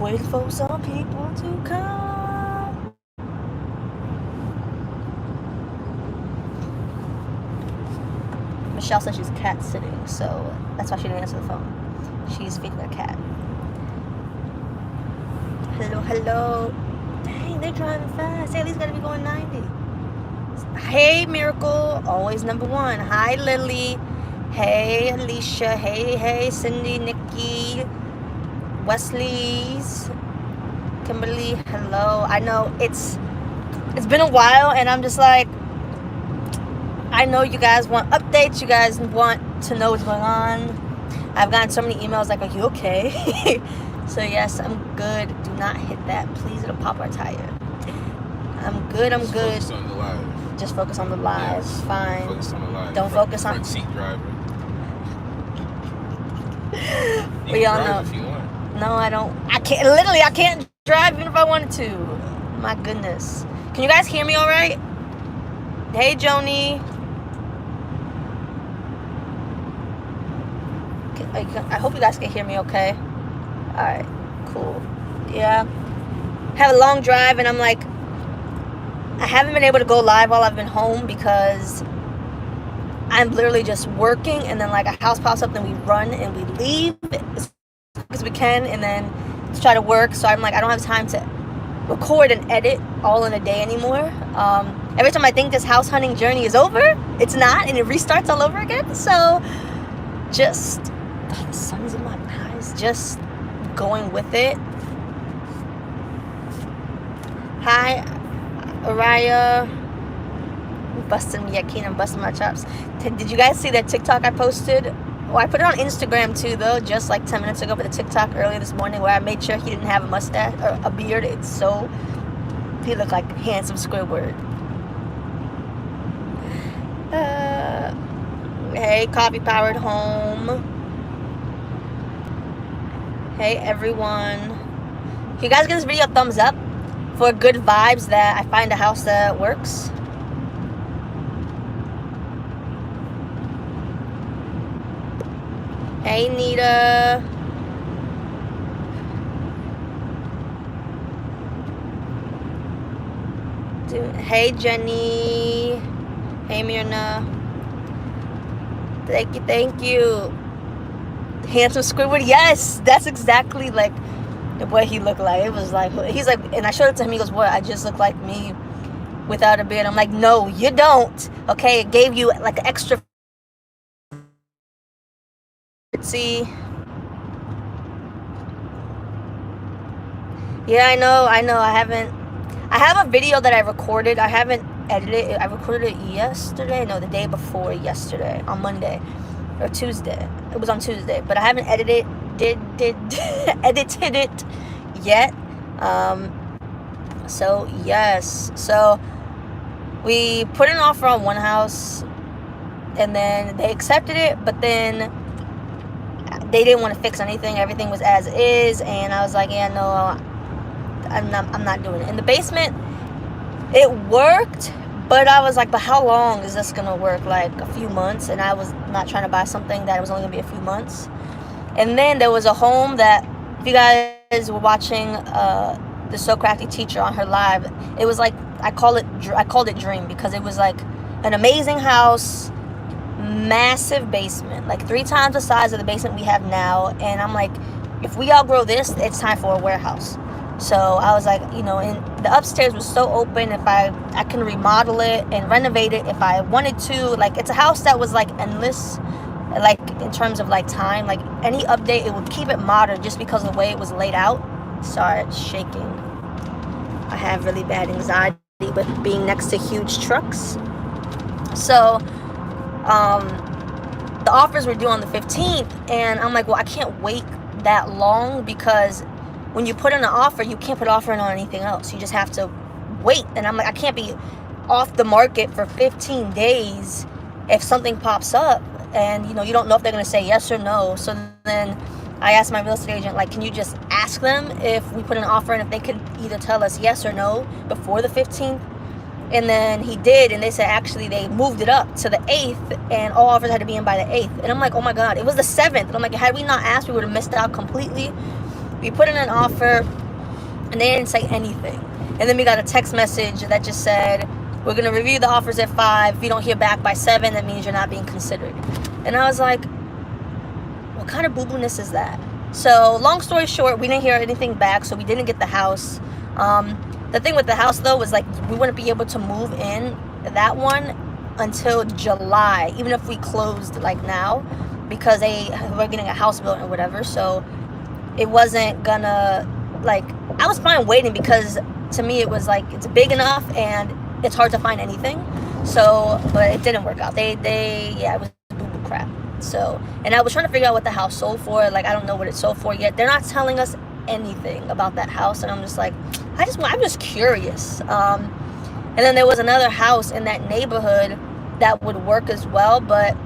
waiting for some people to come. Michelle said she's cat sitting, so that's why she didn't answer the phone. She's feeding her cat. Hello, hello. Dang, they're driving fast. They at least gotta be going 90. Hey, Miracle, always number one. Hi, Lily. Hey, Alicia. Hey, Cindy, Nikki, Wesley's, Kimberly. Hello. I know it's been a while, and I'm just like, I know you guys want updates. You guys want to know what's going on. I've gotten so many emails like, are you okay? So yes, I'm good. Do not hit that, please. It'll pop our tire. I'm good. I'm good. Focus on the live. Just focus on the live. Yes. Fine. Focus on the live. Don't focus on front seat driver. You we all can drive know. if you want. No, I don't. I can't. Literally, I can't drive even if I wanted to. My goodness. Can you guys hear me all right? Hey, Joni. I hope you guys can hear me okay. All right. Cool. Yeah. Have a long drive, and I'm like, I haven't been able to go live while I've been home because I'm literally just working, and then like a house pops up, then we run and we leave as quick as we can, and then to try to work. So I'm like, I don't have time to record and edit all in a day anymore. Every time I think this house hunting journey is over, it's not, and it restarts all over again. So just, the sun's in my eyes, just going with it. Hi, Araya. Busting me, I'm busting my chops. Did you guys see that TikTok I posted? Well, I put it on Instagram too, though, just like 10 minutes ago, but the TikTok earlier this morning where I made sure he didn't have a mustache or a beard. It's so, he looked like handsome Squidward. Hey, coffee powered home. Hey, everyone. Can you guys give this video a thumbs up for good vibes that I find a house that works? Hey, Nita. Hey, Jenny. Hey, Myrna. Thank you. Handsome Squidward. Yes, that's exactly like what he looked like. It was like, he's like, and I showed it to him. He goes, "What? I just look like me without a beard." I'm like, "No, you don't." Okay, it gave you like an extra. See. Yeah, I know. I have a video that I recorded. I haven't edited it. I recorded it yesterday. No, the day before yesterday, on Monday or Tuesday. It was on Tuesday, but I haven't edited it yet. So yes. So we put an offer on one house, and then they accepted it, but then they didn't want to fix anything. Everything was as is, and I was like, yeah, no, I'm not doing it. In the basement, it worked, but I was like, but how long is this gonna work? Like a few months, and I was not trying to buy something that was only gonna be a few months. And then there was a home that, if you guys were watching the So Crafty Teacher on her live, it was like, I called it Dream, because it was like an amazing house, massive basement, like 3 times the size of the basement we have now. And I'm like, if we outgrow this, it's time for a warehouse. So I was like, you know, and the upstairs was so open. If I can remodel it and renovate it if I wanted to. Like, it's a house that was like endless, like in terms of like time. Like any update, it would keep it modern just because of the way it was laid out. Sorry, it's shaking. I have really bad anxiety with being next to huge trucks. So the offers were due on the 15th, and I'm like, well, I can't wait that long, because when you put in an offer, you can't put an offer in on anything else. You just have to wait. And I'm like, I can't be off the market for 15 days if something pops up, and you know, you don't know if they're going to say yes or no. So then I asked my real estate agent, like, can you just ask them if we put an offer in, if they can either tell us yes or no before the 15th? And then he did, and they said actually they moved it up to the 8th, and all offers had to be in by the 8th. And I'm like, oh my God, it was the 7th. And I'm like, had we not asked, we would have missed out completely. We put in an offer, and they didn't say anything. And then we got a text message that just said, we're going to review the offers at 5. If you don't hear back by 7, that means you're not being considered. And I was like, what kind of boo-boo-ness is that? So long story short, we didn't hear anything back, so we didn't get the house. The thing with the house, though, was like we wouldn't be able to move in that one until July, even if we closed like now, because they were getting a house built or whatever. So it wasn't gonna, like, I was fine waiting, because to me it was like it's big enough and it's hard to find anything. So, but it didn't work out. Yeah, it was boo-boo crap. So, and I was trying to figure out what the house sold for. Like, I don't know what it sold for yet. They're not telling us anything about that house, and I'm just like, I'm just curious. And then there was another house in that neighborhood that would work as well, but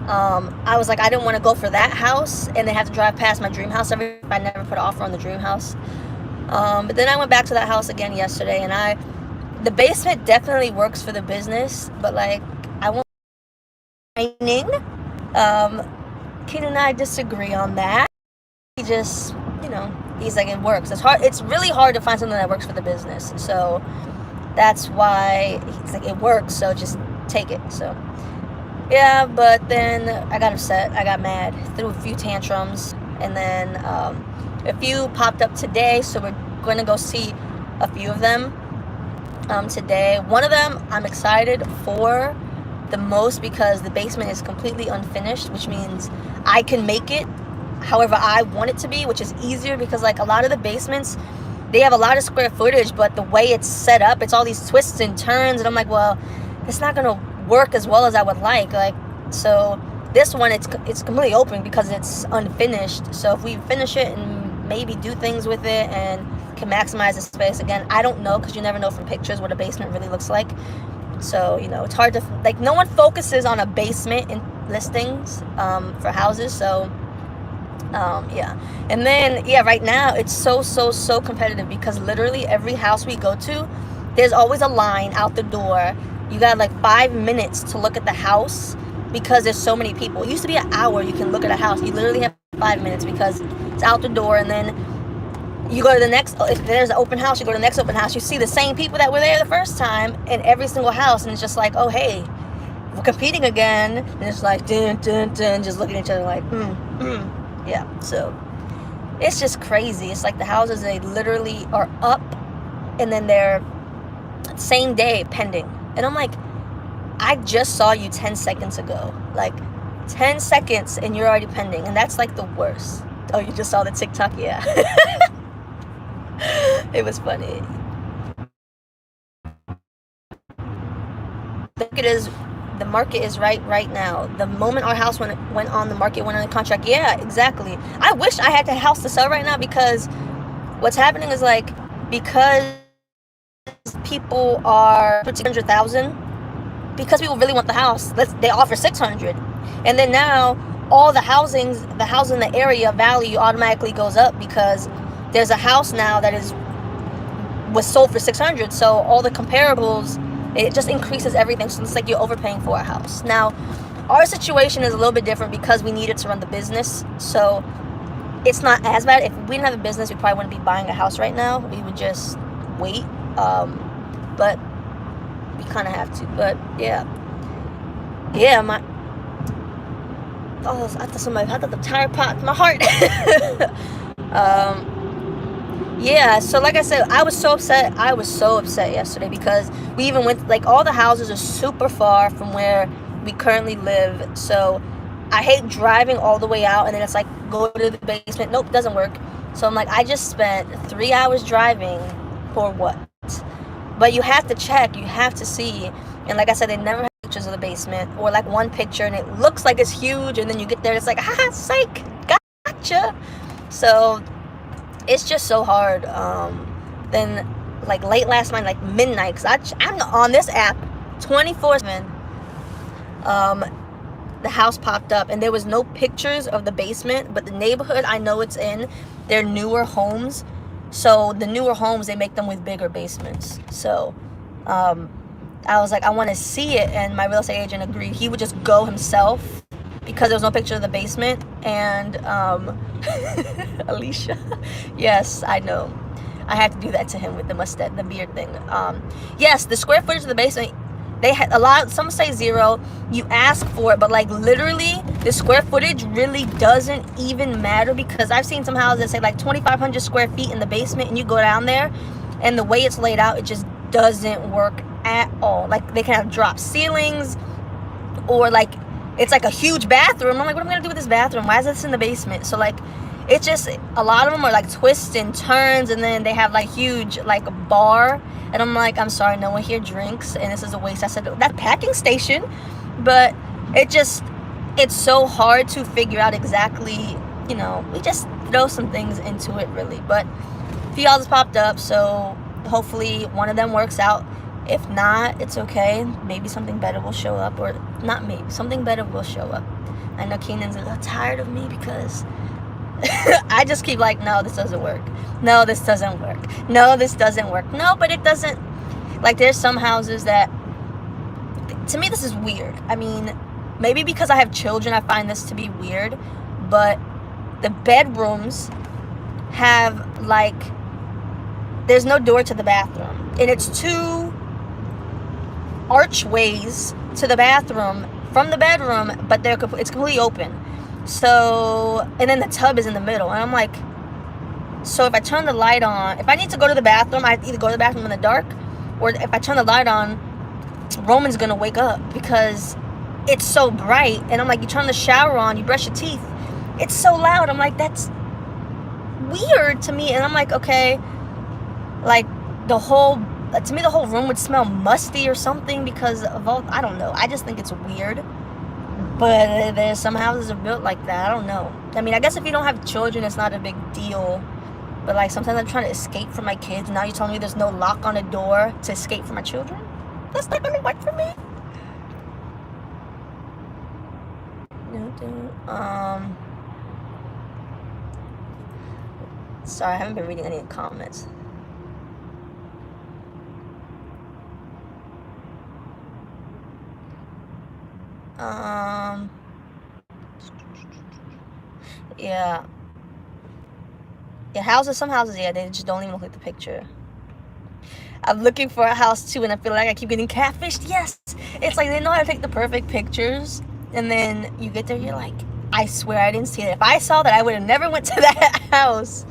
I was like, I didn't want to go for that house and then have to drive past my dream house if I never put an offer on the dream house. But then I went back to that house again yesterday, and the basement definitely works for the business, but like, I won't. Kid and I disagree on that. He just, he's like, it works. It's really hard to find something that works for the business. So that's why he's like, it works, so just take it. So yeah, but then I got upset. I got mad, threw a few tantrums, and then a few popped up today, so we're going to go see a few of them today. One of them I'm excited for the most because the basement is completely unfinished, which means I can make it however I want it to be, which is easier because like a lot of the basements, they have a lot of square footage, but the way it's set up, it's all these twists and turns, and I'm like, well, it's not gonna work as well as I would like. So this one, it's completely open because it's unfinished. So if we finish it and maybe do things with it and can maximize the space, again, I don't know, because you never know from pictures what a basement really looks like. So, it's hard to, like, no one focuses on a basement in listings for houses. So yeah. And then, yeah, right now it's so competitive because literally every house we go to, there's always a line out the door. You got like 5 minutes to look at the house because there's so many people. It used to be an hour you can look at a house. You literally have 5 minutes because it's out the door, and then you go to the next, if there's an open house, you go to the next open house. You see the same people that were there the first time in every single house, and it's just like, oh, hey, we're competing again. And it's like, dun, dun, dun, just looking at each other like, yeah. So it's just crazy. It's like the houses, they literally are up, and then they're same day pending. And I'm like, I just saw you 10 seconds ago. Like, 10 seconds, and you're already pending. And that's like the worst. Oh, you just saw the TikTok? Yeah. It was funny. The market is right now. The moment our house went on the market, went on the contract. Yeah, exactly. I wish I had the house to sell right now, because what's happening is like, because people are 600,000, because people really want the house, they offer 600, and then now all the house in the area value automatically goes up because there's a house now that was sold for 600. So all the comparables, it just increases everything. So it's like you're overpaying for a house. Now, our situation is a little bit different because we needed to run the business. So it's not as bad. If we didn't have a business, we probably wouldn't be buying a house right now. We would just wait. But we kind of have to. But yeah, I thought the tire popped my heart. Yeah, so like I said, I was so upset yesterday because we even went, like, all the houses are super far from where we currently live. So I hate driving all the way out and then it's like, go to the basement. Nope, doesn't work. So I'm like, I just spent 3 hours driving for what? But you have to check, you have to see. And like I said, they never have pictures of the basement, or like one picture and it looks like it's huge, and then you get there, it's like, haha, psych, gotcha. So it's just so hard. Then like late last night, like midnight, because I'm on this app 24/7. The house popped up and there was no pictures of the basement, but the neighborhood I know it's in, they're newer homes. So the newer homes, they make them with bigger basements. So I was like, I want to see it, and my real estate agent agreed. He would just go himself because there was no picture of the basement. And Alicia, yes, I know, I had to do that to him with the mustache, the beard thing. Yes, the square footage of the basement, they had a lot. Some say 0. You ask for it, but like literally, the square footage really doesn't even matter, because I've seen some houses that say like 2,500 square feet in the basement, and you go down there, and the way it's laid out, it just doesn't work at all. Like they can have drop ceilings, or like it's like a huge bathroom. I'm like, what am I gonna do with this bathroom? Why is this in the basement? So like, it's just, a lot of them are like twists and turns, and then they have like huge like a bar, and I'm like, I'm sorry, no one here drinks, and this is a waste. I said, that packing station. But it's so hard to figure out exactly, you know, we just throw some things into it really. But a few houses popped up, so hopefully one of them works out. If not, it's okay. Maybe something better will show up, or not maybe, something better will show up. I know Keenan's a little tired of me because I just keep like, no, this doesn't work. No, this doesn't work. No, this doesn't work. No, but it doesn't. Like, there's some houses that, to me, this is weird. I mean, maybe because I have children, I find this to be weird. But the bedrooms have, like, there's no door to the bathroom. And it's 2 archways to the bathroom from the bedroom, but it's completely open. So, and then the tub is in the middle, and I'm like, so if I turn the light on, if I need to go to the bathroom, I have to either go to the bathroom in the dark, or if I turn the light on, Roman's gonna wake up because it's so bright. And I'm like, you turn the shower on, you brush your teeth, it's so loud. I'm like, that's weird to me. And I'm like, okay, like the whole room would smell musty or something because of all, I don't know, I just think it's weird. But there's some houses are built like that. I don't know. I mean, I guess if you don't have children, it's not a big deal. But like, sometimes I'm trying to escape from my kids. Now you're telling me there's no lock on the door to escape from my children? That's not gonna work for me. Sorry, I haven't been reading any of the comments. Yeah. Yeah, some houses, yeah, they just don't even look like the picture. I'm looking for a house too, and I feel like I keep getting catfished. Yes, it's like they know how to take the perfect pictures, and then you get there, you're like, I swear I didn't see it. If I saw that, I would have never went to that house.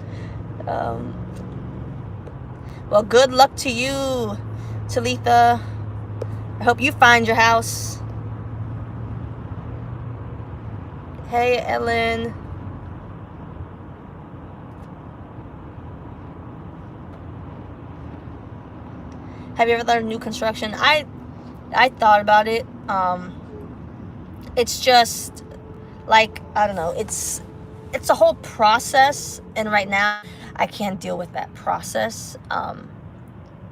Well, good luck to you, Talitha. I hope you find your house. Hey, Ellen. Have you ever thought of new construction? I thought about it. It's just like, I don't know, it's a whole process, and right now I can't deal with that process.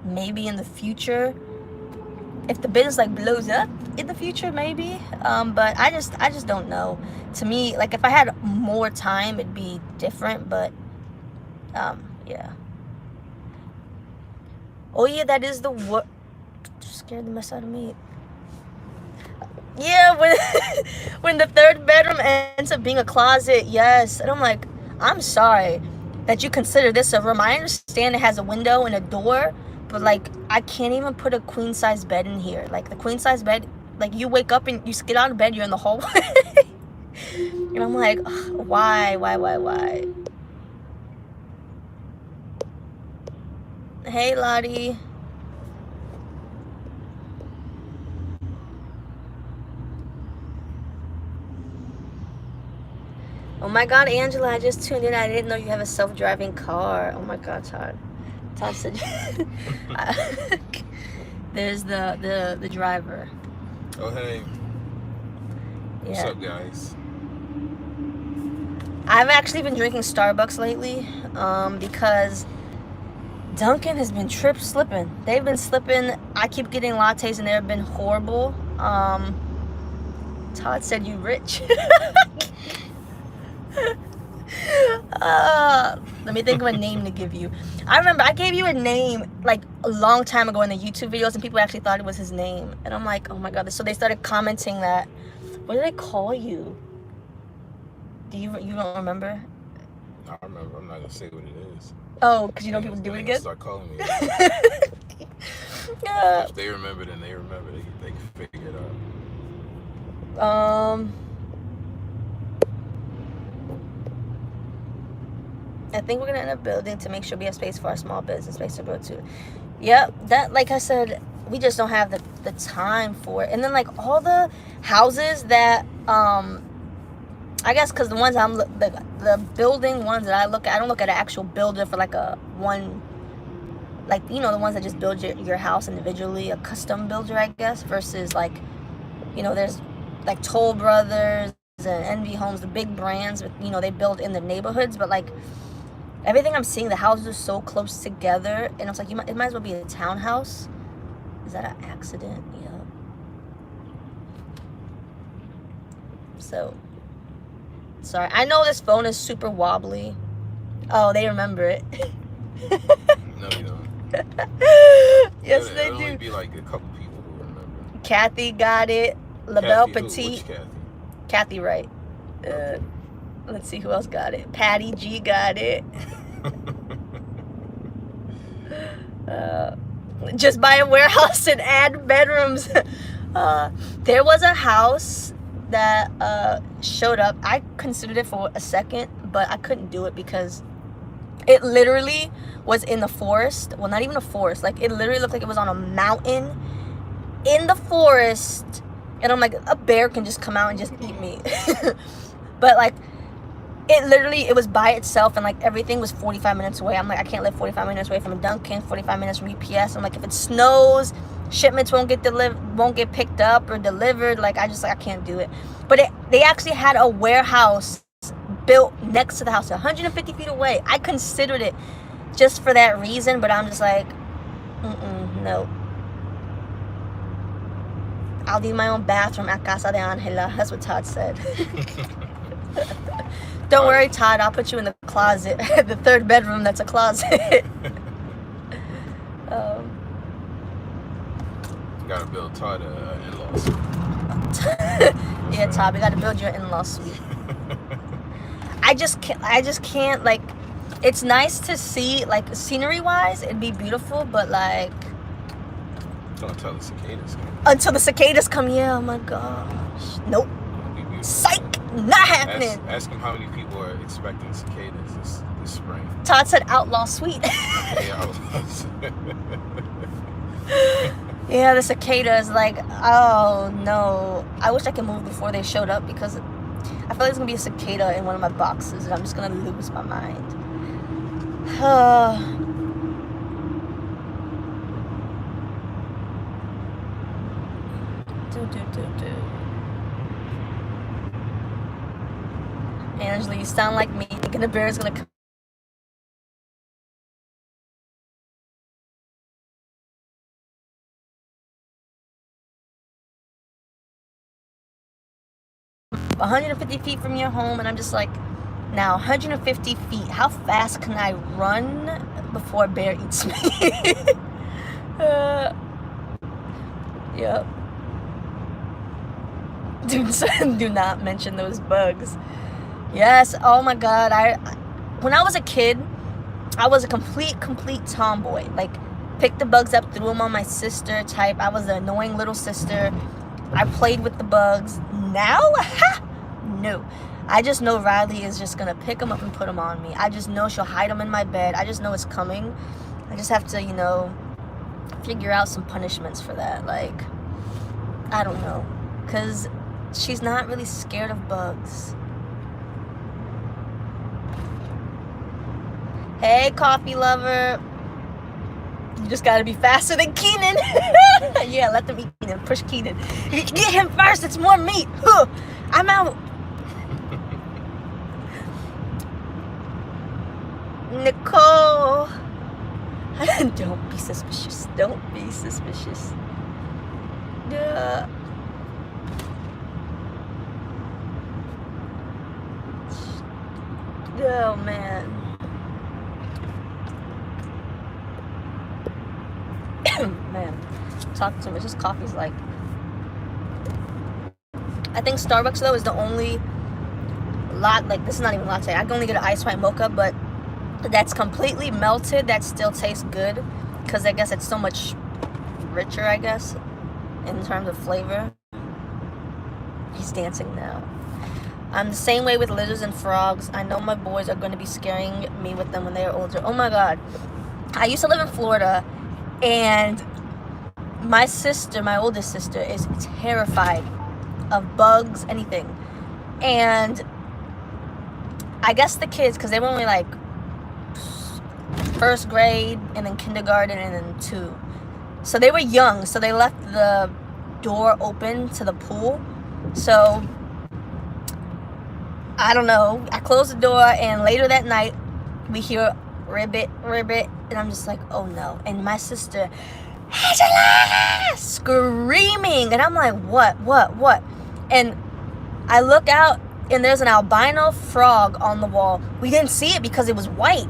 Maybe in the future, if the business like blows up in the future, maybe. But I just don't know. To me, like, if I had more time, it'd be different. But yeah. Oh yeah, that is the what scared the mess out of me. Yeah, when the third bedroom ends up being a closet, yes. And I'm like, I'm sorry that you consider this a room. I understand it has a window and a door, but like, I can't even put a queen size bed in here. Like, the queen size bed, like, you wake up and you get out of bed, you're in the hallway. And I'm like, why? Hey, Lottie. Oh my God, Angela, I just tuned in. I didn't know you have a self-driving car. Oh my God, Todd. Todd said, there's the driver. Oh, hey. Yeah. What's up, guys? I've actually been drinking Starbucks lately because Dunkin' has been slipping. They've been slipping. I keep getting lattes and they've been horrible. Todd said, you rich. Let me think of a name to give you. I remember I gave you a name like a long time ago in the YouTube videos, and people actually thought it was his name. And I'm like, oh my God. So they started commenting that. What did I call you? You don't remember? I remember. I'm not gonna say what it is. Oh, because you know people do it again? Start calling me. If they remember, then they remember. They can figure it out. I think we're gonna end up building to make sure we have space for our small business space to grow to. Yep, that, like I said, we just don't have the time for it. And then, like, all the houses that I guess because the ones the building ones that I look at, I don't look at an actual builder for like a one, like, you know, the ones that just build your house individually, a custom builder, I guess, versus like, you know, there's like Toll Brothers and Envy Homes, the big brands, but, you know, they build in the neighborhoods. But like everything I'm seeing, the houses are so close together, and it's like it might as well be a townhouse. Is that an accident? Yeah. So, sorry. I know this phone is super wobbly. Oh, they remember it. No, you don't. Yes, they do. Only be like a couple people who remember. Kathy got it. LaBelle Petit. Which Kathy? Kathy Wright. Let's see who else got it. Patty G got it. Just buy a warehouse and add bedrooms. There was a house that showed up. I considered it for a second, but I couldn't do it because it literally was in the forest. Well, not even a forest. Like, it literally looked like it was on a mountain in the forest. And I'm like, a bear can just come out and just eat me. But, like, it was by itself, and, like, everything was 45 minutes away. I'm like, I can't live 45 minutes away from a Dunkin', 45 minutes from UPS. I'm like, if it snows, shipments won't get picked up or delivered. Like, I can't do it. But they actually had a warehouse built next to the house, 150 feet away. I considered it just for that reason, but I'm just like, no. I'll need my own bathroom at Casa de Angela. That's what Todd said. Don't worry, Todd. I'll put you in the closet. The third bedroom that's a closet. Gotta build Todd an in-law suite. Yeah, Todd, we gotta build your in-law suite. I just can't, like, it's nice to see, like, scenery-wise, it'd be beautiful, but, like, until the cicadas come. Until the cicadas come, yeah, oh my gosh. Nope. Psych! Not happening. Ask him how many people are expecting cicadas this spring. Todd said outlaw suite. Yeah, outlaws. Yeah, the cicadas, like, oh no. I wish I could move before they showed up, because I feel like there's gonna be a cicada in one of my boxes and I'm just gonna lose my mind. Angela, you sound like me thinking the bear is gonna come. $150 feet from your home, and I'm just like, now 150 feet, how fast can I run before a bear eats me? Yep. Do not mention those bugs. Yes, oh my god, when I was a kid, I was a complete tomboy. Like, picked the bugs up, threw them on my sister type. I was the annoying little sister. I played with the bugs. Now, no. I just know Riley is just gonna pick them up and put them on me. I just know she'll hide them in my bed. I just know it's coming. I just have to, you know, figure out some punishments for that. Like, I don't know, because she's not really scared of bugs. Hey, coffee lover. You just gotta be faster than Keenan. Yeah, let them eat Keenan. Push Keenan. Get him first. It's more meat. I'm out. Nicole. Don't be suspicious. Don't be suspicious. Yeah. Oh, man. Man, talk to me. This coffee's like, I think Starbucks though is the only like this is not even latte. I can only get an ice white mocha, but that's completely melted. That still tastes good because I guess it's so much richer, I guess, in terms of flavor. He's dancing now. I'm the same way with lizards and frogs. I know my boys are going to be scaring me with them when they are older. Oh my God. I used to live in Florida, and my sister, my oldest sister, is terrified of bugs, anything. And I guess the kids, because they were only like first grade and then kindergarten and then 2. So they were young, so they left the door open to the pool. So I don't know, I closed the door, and later that night we hear ribbit, ribbit, and I'm just like, oh no. And my sister, Angela, screaming, and I'm like, what? And I look out, and there's an albino frog on the wall. We didn't see it because it was white,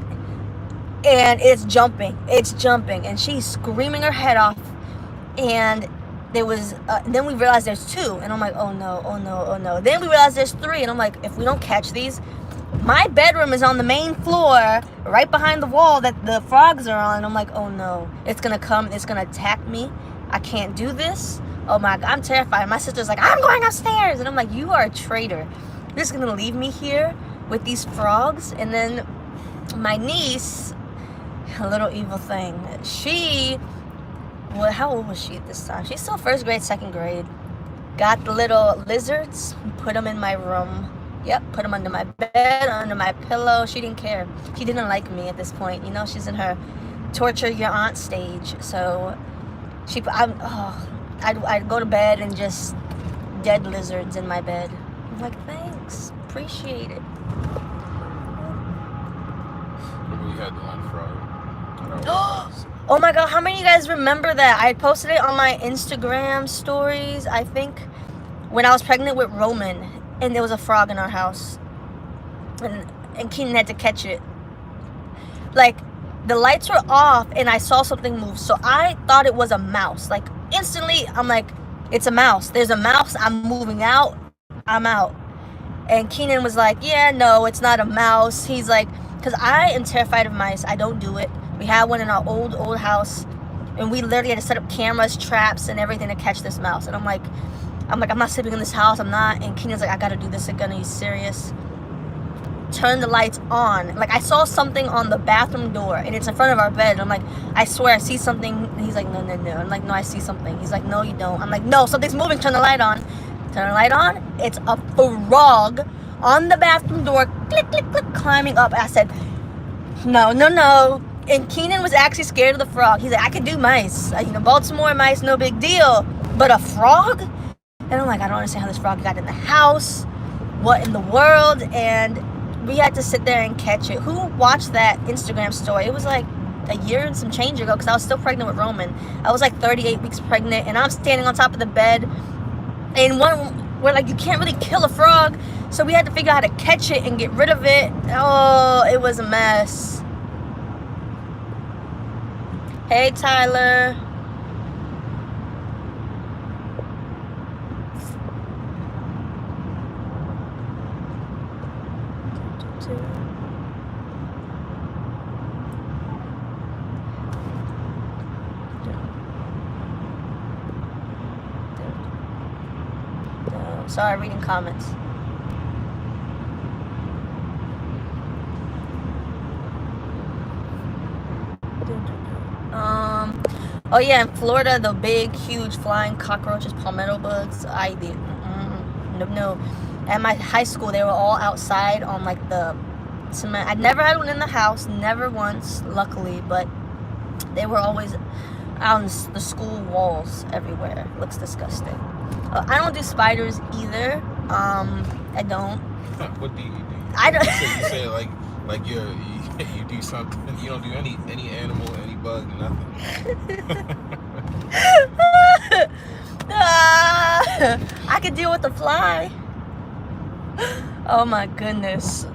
and it's jumping, and she's screaming her head off. And there was then we realized there's 2, and I'm like, oh no. Then we realized there's 3, and I'm like, if we don't catch these, my bedroom is on the main floor right behind the wall that the frogs are on. I'm like, oh no, it's gonna come, it's gonna attack me. I can't do this. Oh my God, I'm terrified. My sister's like, I'm going upstairs, and I'm like, you are a traitor. You're just gonna leave me here with these frogs? And then my niece, a little evil thing, how old was she at this time? She's still first grade, second grade. Got the little lizards, put them in my room. Yep, put them under my bed, under my pillow. She didn't care. She didn't like me at this point. You know, she's in her torture your aunt stage. So I'd go to bed and just dead lizards in my bed. I'm like, thanks, appreciate it. We had the one frog. Oh my God, how many of you guys remember that? I posted it on my Instagram stories, I think, when I was pregnant with Roman, and there was a frog in our house, and Keenan had to catch it. Like, the lights were off, and I saw something move, so I thought it was a mouse. Like, instantly, I'm like, it's a mouse. There's a mouse. I'm moving out. I'm out. And Keenan was like, yeah, no, it's not a mouse. He's like, because I am terrified of mice. I don't do it. We had one in our old house, and we literally had to set up cameras, traps, and everything to catch this mouse. And I'm like, I'm not sleeping in this house. I'm not. And Keenan's like, I gotta do this again. Are you serious? Turn the lights on. Like, I saw something on the bathroom door, and it's in front of our bed. And I'm like, I swear I see something. And he's like, no. I'm like, no, I see something. He's like, no, you don't. I'm like, no, something's moving. Turn the light on. Turn the light on. It's a frog on the bathroom door, click, click, click, climbing up. I said, no. And Keenan was actually scared of the frog. He's like, I could do mice. Baltimore mice, no big deal. But a frog? And I'm like, I don't understand how this frog got in the house. What in the world? And we had to sit there and catch it. Who watched that Instagram story? It was like a year and some change ago, because I was still pregnant with Roman. I was like 38 weeks pregnant, and I'm standing on top of the bed. And we're like, you can't really kill a frog. So we had to figure out how to catch it and get rid of it. Oh, it was a mess. Hey, Tyler. Sorry, reading comments. Oh yeah, in Florida, the big, huge flying cockroaches, palmetto bugs. No. At my high school, they were all outside on like the cement. I never had one in the house, never once, luckily, but they were always on the school walls everywhere. Looks disgusting. I don't do spiders either. I don't. What do you do? I don't. You say like you do something. You don't do any animal, any bug, nothing. I could deal with the fly. Oh my goodness.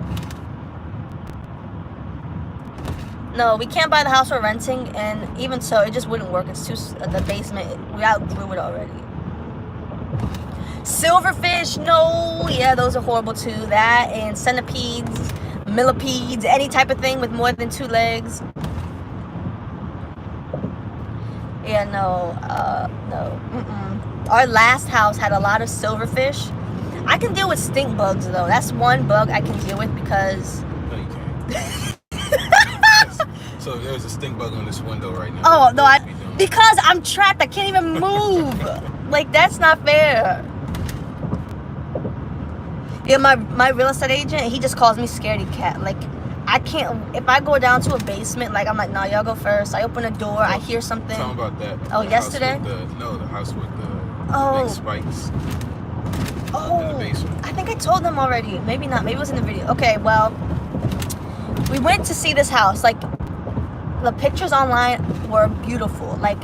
No, we can't buy the house we're renting, and even so, it just wouldn't work. It's too, the basement, we outgrew it already. Silverfish, no. Yeah, those are horrible too. That and centipedes, millipedes, any type of thing with more than 2 legs. Yeah, no, no. Our last house had a lot of silverfish. I can deal with stink bugs though. That's one bug I can deal with because. No, you can't. So there's a stink bug on this window right now. Oh no, because I'm trapped. I can't even move. Like that's not fair. Yeah, my real estate agent, he just calls me scaredy cat. Like I can't, if I go down to a basement, like I'm like, nah, y'all go first. I open a door, I hear something. Tell me about that. Oh, the yesterday? The house with the big spikes. Oh, in the basement. I think I told them already. Maybe not. Maybe it was in the video. Okay, well, we went to see this house. Like, the pictures online were beautiful. Like,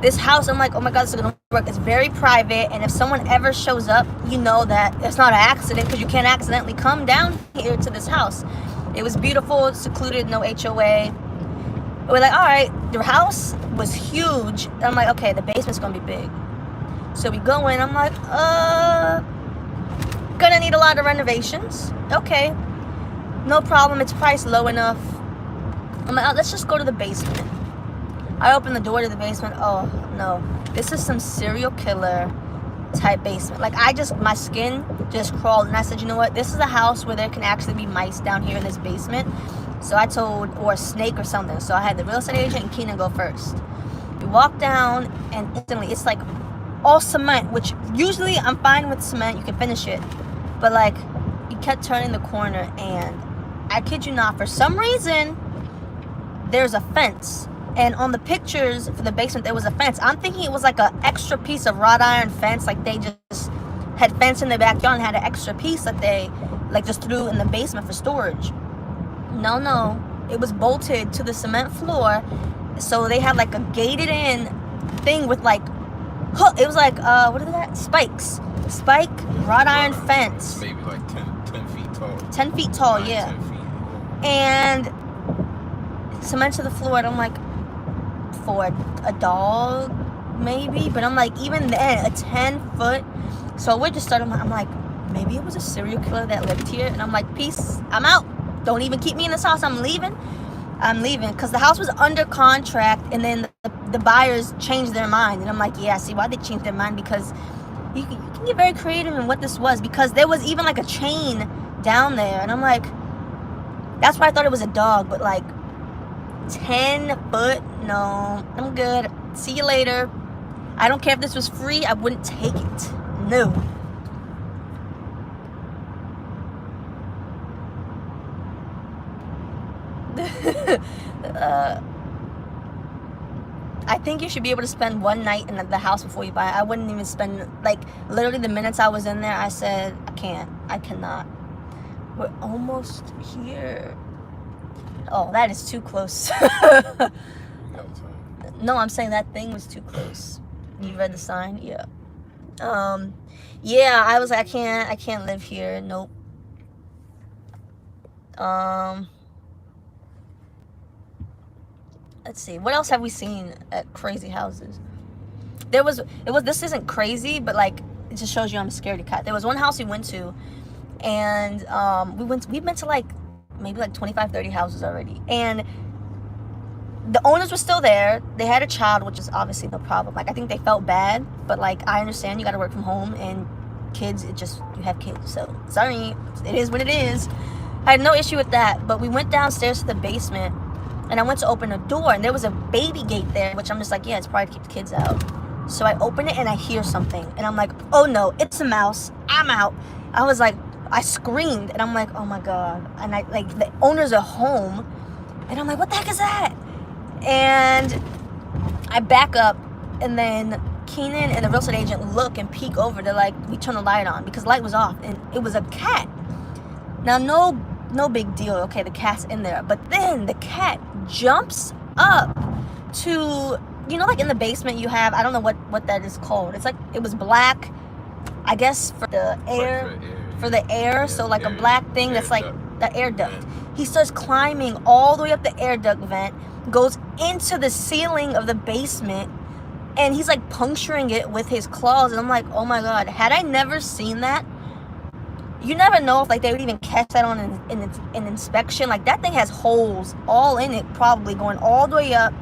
this house, I'm like, oh my God, this is gonna work. It's very private, and if someone ever shows up, you know that it's not an accident because you can't accidentally come down here to this house. It was beautiful, secluded, no HOA. We're like, all right, the house was huge. And I'm like, okay, the basement's gonna be big. So we go in, I'm like, gonna need a lot of renovations. Okay, no problem, it's priced low enough. I'm like, oh, let's just go to the basement. I open the door to the basement. Oh no, this is some serial killer type basement. Like my skin just crawled, and I said, you know what, this is a house where there can actually be mice down here in this basement. So I told, or a snake or something. So I had the real estate agent and Keenan go first. We walked down, and instantly it's like all cement, which usually I'm fine with cement, you can finish it, but like you kept turning the corner, and I kid you not, for some reason there's a fence. And on the pictures for the basement, there was a fence. I'm thinking it was like an extra piece of wrought iron fence. Like they just had fence in their backyard and had an extra piece that they like just threw in the basement for storage. No. It was bolted to the cement floor. So they had like a gated in thing with like, it was like, what is that? Spikes. Spike wrought iron fence. Maybe like 10 feet tall. 10 feet tall, yeah. 10 feet. And cement to the floor. And I'm like, for a dog maybe, but I'm like, even then a 10-foot. So we just started, I'm like, maybe it was a serial killer that lived here. And I'm like, peace, I'm out, don't even keep me in this house, I'm leaving because the house was under contract, and then the buyers changed their mind. And I'm like, yeah, see why they changed their mind, because you can get very creative in what this was, because there was even like a chain down there. And I'm like, that's why I thought it was a dog, but like 10 foot, no, I'm good, see you later. I don't care if this was free, I wouldn't take it. No. I think you should be able to spend one night in the house before you buy it. I wouldn't even spend, like, literally the minutes I was in there, I said, I cannot. We're almost here. Oh, that is too close. No, I'm saying that thing was too close. You read the sign? Yeah. Yeah, I was like, I can't live here. Nope. Let's see. What else have we seen at crazy houses? This isn't crazy, but like, it just shows you I'm a scaredy cat. There was one house we went to, and we've been to like maybe like 25, 30 houses already. And the owners were still there. They had a child, which is obviously no problem. Like, I think they felt bad, but like, I understand you got to work from home, and kids, you have kids. So, sorry, it is what it is. I had no issue with that, but we went downstairs to the basement, and I went to open a door, and there was a baby gate there, which I'm just like, yeah, it's probably to keep the kids out. So I open it, and I hear something, and I'm like, oh no, it's a mouse. I'm out. I was like, I screamed, and I'm like, oh my God. And I, like, the owners are home, and I'm like, what the heck is that? And I back up, and then Keenan and the real estate agent look and peek over. They're like, we turn the light on, because the light was off, and it was a cat. Now, no big deal. Okay, the cat's in there. But then the cat jumps up to, like in the basement you have, I don't know what that is called. It's like, it was black, I guess, for the air. For the air. So like a black thing that's like the air duct. He starts climbing all the way up the air duct vent, goes into the ceiling of the basement, and he's like puncturing it with his claws, and I'm like, oh my god, had I never seen that, you never know if like they would even catch that on an inspection. Like that thing has holes all in it, probably going all the way up.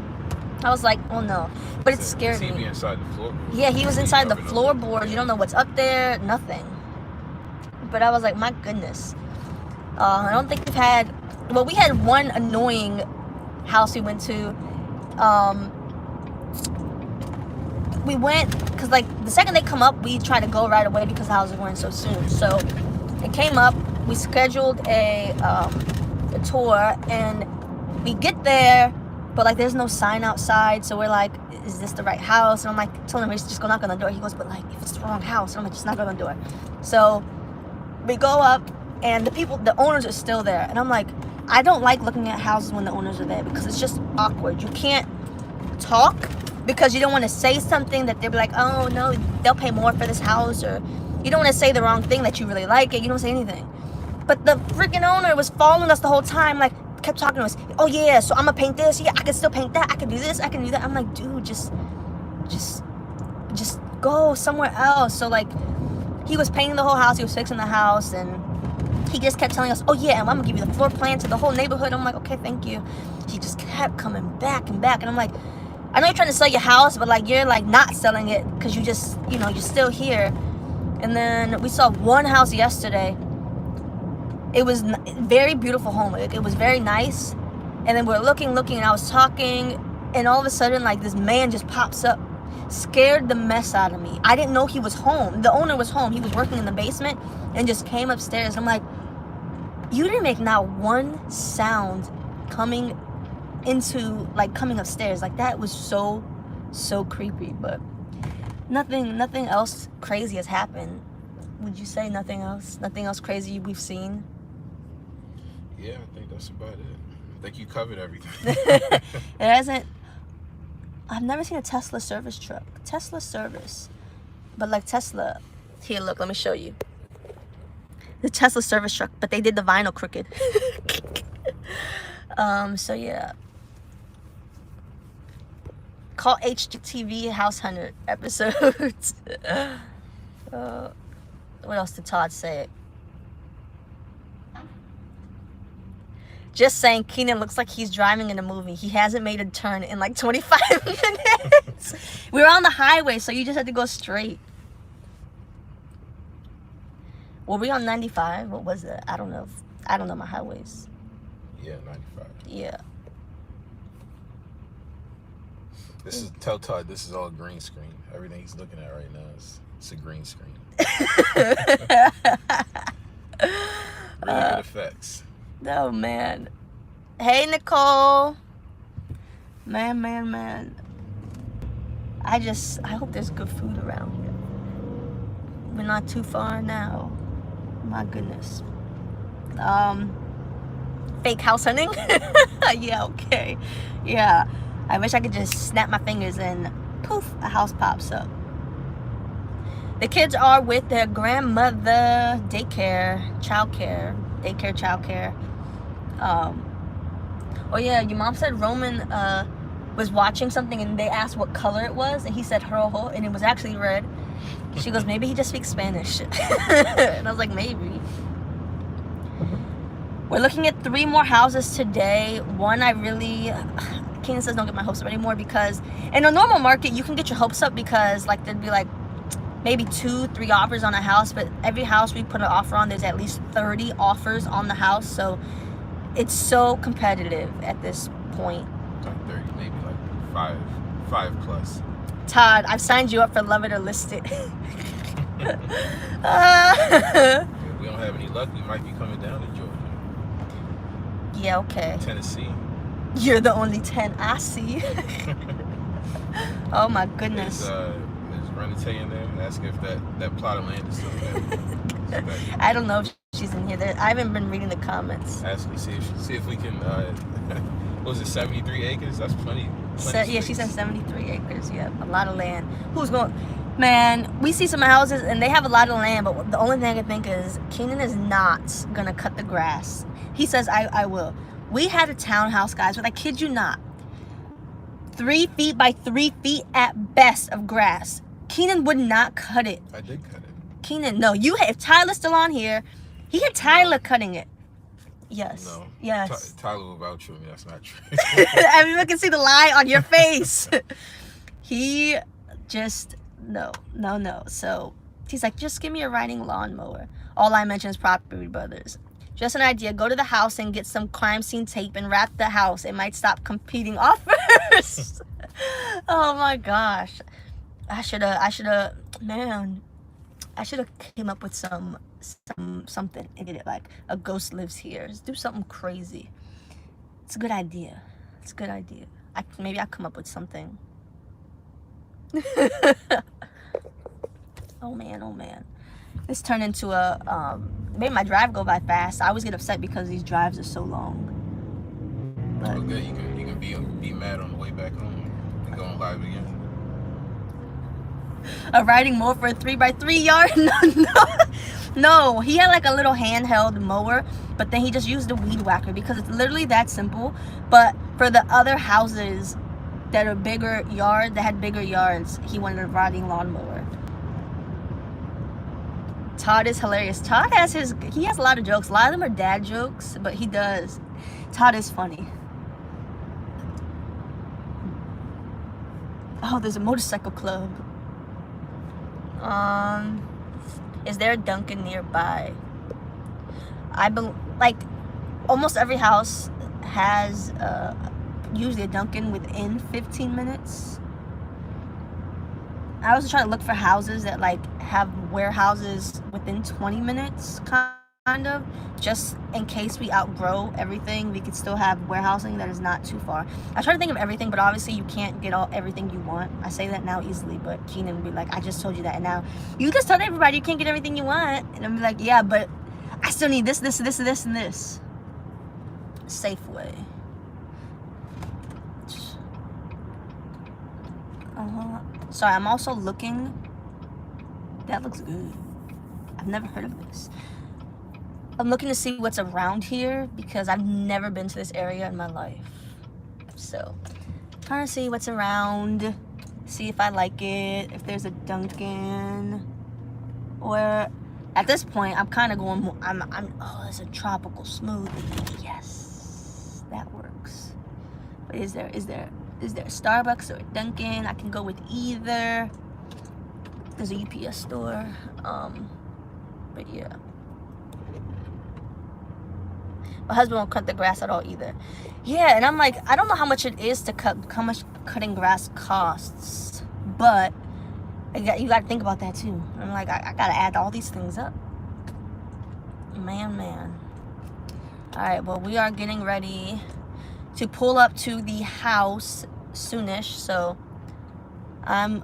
I was like, oh no, but it scared me. He inside the floor? Yeah, he was inside the floorboard. You don't know what's up there, nothing. But I was like, my goodness. I don't think we've had. Well, we had one annoying house we went to. We went because like the second they come up, we try to go right away because the houses weren't so soon. So it came up. We scheduled a tour, and we get there, but like there's no sign outside. So we're like, is this the right house? And I'm like telling him, just go knock on the door. He goes, but like if it's the wrong house, and I'm like, just knock on the door. So we go up, and the owners are still there, and I'm like, I don't like looking at houses when the owners are there because it's just awkward. You can't talk because you don't want to say something that they'll be like, oh no, they'll pay more for this house, or you don't want to say the wrong thing that you really like it. You don't say anything. But the freaking owner was following us the whole time, like kept talking to us. Oh yeah, so I'm gonna paint this. Yeah, I can still paint that. I can do this. I can do that. I'm like, dude, just go somewhere else. So like, he was painting the whole house. He was fixing the house, and he just kept telling us, oh yeah, I'm gonna give you the floor plan to the whole neighborhood. I'm like, okay, thank you. He just kept coming back and back, and I'm like, I know you're trying to sell your house, but like you're like not selling it because you just, you're still here. And then we saw one house yesterday. It was very beautiful home. It was very nice. And then we're looking, and I was talking, and all of a sudden like this man just pops up, scared the mess out of me. I didn't know he was home. The owner was home. He was working in the basement and just came upstairs. I'm like, you didn't make not one sound coming upstairs. Like that was so creepy. But nothing else crazy has happened. Would you say nothing else crazy we've seen? Yeah, I think that's about it. I think you covered everything. It hasn't. I've never seen a Tesla service truck. Tesla service. But like Tesla. Here, look, let me show you. The Tesla service truck, but they did the vinyl crooked. So yeah. Call HGTV House Hunter episodes. What else did Todd say? Just saying, Keenan looks like he's driving in a movie. He hasn't made a turn in like 25 minutes. We were on the highway, so you just had to go straight. Were we on 95? What was it? I don't know. I don't know my highways. Yeah, 95. Yeah. Tell Todd this is all green screen. Everything he's looking at right now it's a green screen. Really good effects. Oh man. Hey Nicole. Man. I hope there's good food around here. We're not too far now. My goodness. Fake house hunting? Yeah, okay. Yeah. I wish I could just snap my fingers and poof, a house pops up. The kids are with their grandmother, childcare. Oh yeah, your mom said Roman was watching something and they asked what color it was, and he said rojo, and it was actually red. She goes, maybe he just speaks Spanish. And I was like, maybe. We're looking at 3 more houses today. One Keenan says don't get my hopes up anymore, because in a normal market you can get your hopes up because like there'd be like maybe 2-3 offers on a house, but every house we put an offer on, there's at least 30 offers on the house. So it's so competitive at this point. Not 30, maybe like 5 plus. Todd, I've signed you up for love it or list it. If we don't have any luck, we might be coming down to Georgia. Yeah, okay. Tennessee. You're the only 10 I see. Oh my goodness. Is Renate in there? Ask if that plot of land is still there. I don't know if she's in here. I haven't been reading the comments. Ask me, see if we can. What was it, 73 acres? That's plenty. Yeah, she said 73 acres. Yeah, a lot of land. Who's going? Man, we see some houses and they have a lot of land, but the only thing I can think is Keenan is not gonna cut the grass. He says I will. We had a townhouse, guys, but I kid you not. 3 feet by 3 feet at best of grass. Keenan would not cut it. I did cut it. Keenan, no. You had, if Tyler's still on here, he had Tyler cutting it. Yes. No. Yes. Tyler will vouch for me. That's not true. Everyone can see the lie on your face. He just, no. So he's like, just give me a riding lawnmower. All I mention is Property Brothers. Just an idea. Go to the house and get some crime scene tape and wrap the house. It might stop competing offers. Oh my gosh. I should have came up with something and did it like a ghost lives here. Just do something crazy. It's a good idea. Maybe I'll come up with something. Oh man. This turned into a made my drive go by fast. I always get upset because these drives are so long. But okay, you can be mad on the way back home and go on live again. A riding mower for a 3x3 yard? No. He had like a little handheld mower, but then he just used a weed whacker because it's literally that simple. But for the other houses that had bigger yards, he wanted a riding lawnmower. Todd is hilarious. Todd has he has a lot of jokes. A lot of them are dad jokes, but he does. Todd is funny. Oh, there's a motorcycle club. Is there a Dunkin' nearby? Like almost every house has usually a Dunkin' within 15 minutes. I was trying to look for houses that like have warehouses within 20 minutes, kind of, just in case we outgrow everything. We could still have warehousing that is not too far. I try to think of everything, but obviously you can't get everything you want. I say that now easily, but Keenan would be like, I just told you that, and now you just told everybody you can't get everything you want, and I'm like, yeah, but I still need this, and this. Safeway. Sorry, I'm also looking. That looks good. I've never heard of this. I'm looking to see what's around here because I've never been to this area in my life. So, trying to see what's around, see if I like it, if there's a Dunkin', or at this point, I'm kind of going. Oh, there's a tropical smoothie. Yes, that works. But is there a Starbucks or a Dunkin'? I can go with either. There's a UPS store. But yeah. My husband won't cut the grass at all either. Yeah, and I'm like, I don't know how much it is to how much cutting grass costs. But you got to think about that too. I'm like, I got to add all these things up. Man. All right, well, we are getting ready to pull up to the house soonish. So I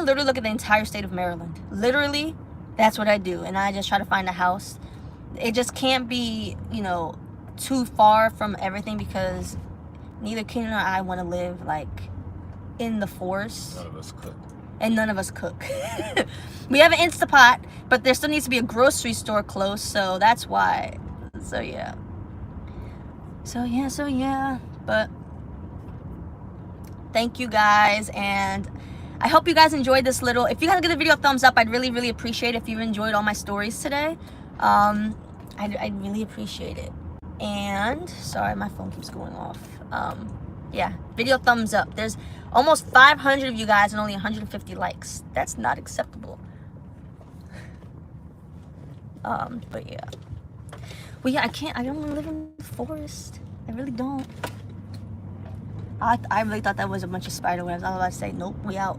literally look at the entire state of Maryland. Literally, that's what I do. And I just try to find a house. It just can't be, too far from everything because neither Keenan or I want to live like in the forest. None of us cook. And none of us cook. We have an Instapot, but there still needs to be a grocery store close, so that's why. So yeah. But thank you guys, and I hope you guys enjoyed this little. If you guys give the video a thumbs up, I'd really, really appreciate it if you enjoyed all my stories today. I'd really appreciate it. And sorry, my phone keeps going off. Yeah, video thumbs up. There's almost 500 of you guys and only 150 likes. That's not acceptable. But yeah. Well, yeah, I don't want to live in the forest. I really don't. I really thought that was a bunch of spider webs. I was about to say, nope, we out.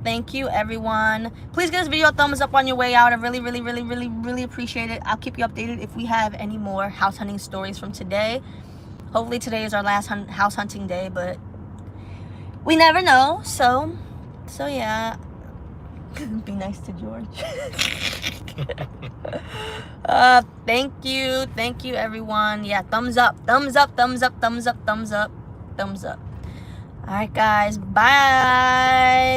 Thank you, everyone. Please give this video a thumbs up on your way out. I really, really, really, really, really appreciate it. I'll keep you updated if we have any more house hunting stories from today. Hopefully today is our last house hunting day, but we never know. So yeah. Be nice to George. Thank you, everyone. Yeah, thumbs up. All right, guys. Bye.